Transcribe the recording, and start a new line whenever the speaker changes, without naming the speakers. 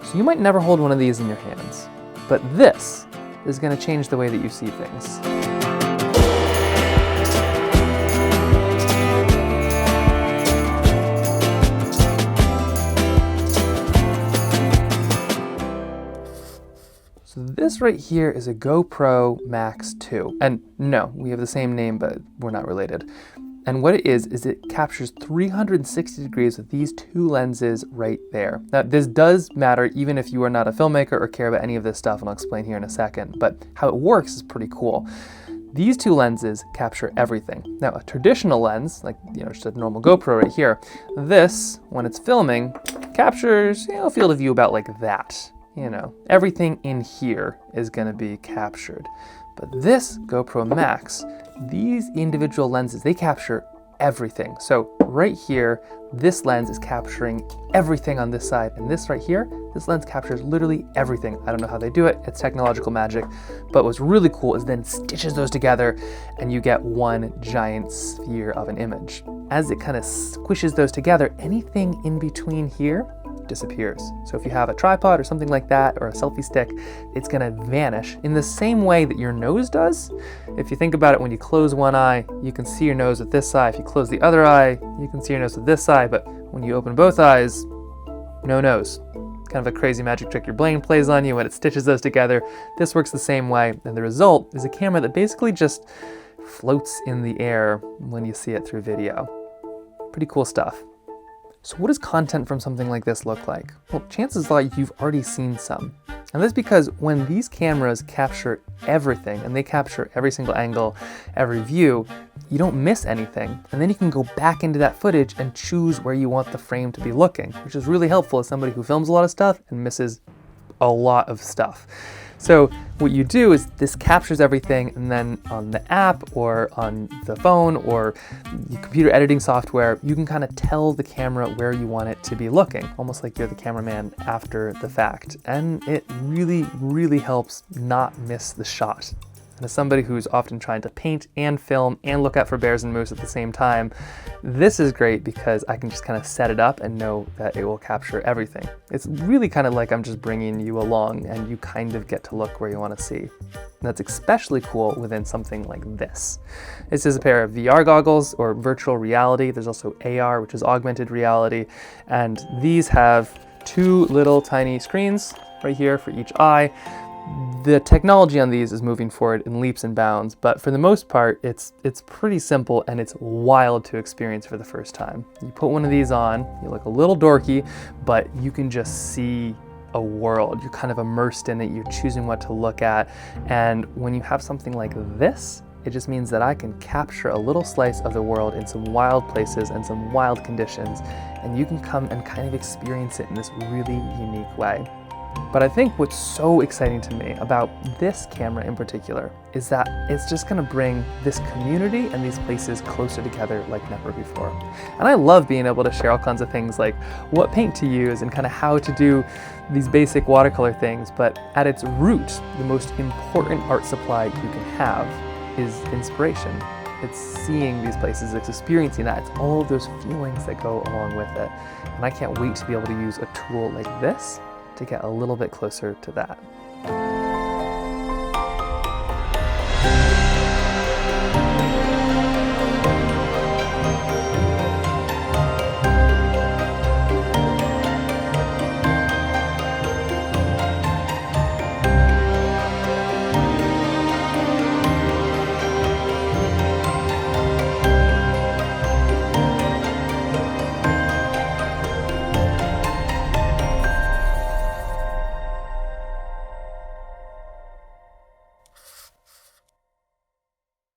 So you might never hold one of these in your hands, but this is going to change the way that you see things. So this right here is a GoPro Max 2. And no, we have the same name, but we're not related. And what it is it captures 360 degrees with these two lenses right there. Now, this does matter even if you are not a filmmaker or care about any of this stuff, and I'll explain here in a second, but how it works is pretty cool. These two lenses capture everything. Now, a traditional lens, like, just a normal GoPro right here, this, when it's filming, captures, a field of view about like that. Everything in here is gonna be captured. But this GoPro Max, these individual lenses, they capture everything. So right here, this lens is capturing everything on this side, and this right here, this lens captures literally everything. I don't know how they do it, it's technological magic, but what's really cool is then stitches those together and you get one giant sphere of an image. As it kind of squishes those together, anything in between here disappears. So if you have a tripod or something like that, or a selfie stick, it's gonna vanish in the same way that your nose does. If you think about it, when you close one eye, you can see your nose with this eye. If you close the other eye, you can see your nose with this eye, but when you open both eyes, no nose. Kind of a crazy magic trick your brain plays on you when it stitches those together. This works the same way, and the result is a camera that basically just floats in the air when you see it through video. Pretty cool stuff. So what does content from something like this look like? Well, chances are you've already seen some. And that's because when these cameras capture everything, and they capture every single angle, every view, you don't miss anything. And then you can go back into that footage and choose where you want the frame to be looking, which is really helpful as somebody who films a lot of stuff and misses a lot of stuff. So what you do is this captures everything, and then on the app or on the phone or your computer editing software, you can kind of tell the camera where you want it to be looking, almost like you're the cameraman after the fact. And it really, really helps not miss the shot. And as somebody who's often trying to paint and film and look out for bears and moose at the same time, this is great because I can just kind of set it up and know that it will capture everything. It's really kind of like I'm just bringing you along and you kind of get to look where you want to see. And that's especially cool within something like this. This is a pair of VR goggles or virtual reality. There's also AR, which is augmented reality. And these have two little tiny screens right here for each eye. The technology on these is moving forward in leaps and bounds, but for the most part, it's pretty simple and it's wild to experience for the first time. You put one of these on, you look a little dorky, but you can just see a world. You're kind of immersed in it, you're choosing what to look at, and when you have something like this, it just means that I can capture a little slice of the world in some wild places and some wild conditions, and you can come and kind of experience it in this really unique way. But I think what's so exciting to me about this camera in particular is that it's just gonna bring this community and these places closer together like never before. And I love being able to share all kinds of things like what paint to use and kind of how to do these basic watercolor things, but at its root, the most important art supply you can have is inspiration. It's seeing these places, it's experiencing that, it's all of those feelings that go along with it. And I can't wait to be able to use a tool like this to get a little bit closer to that.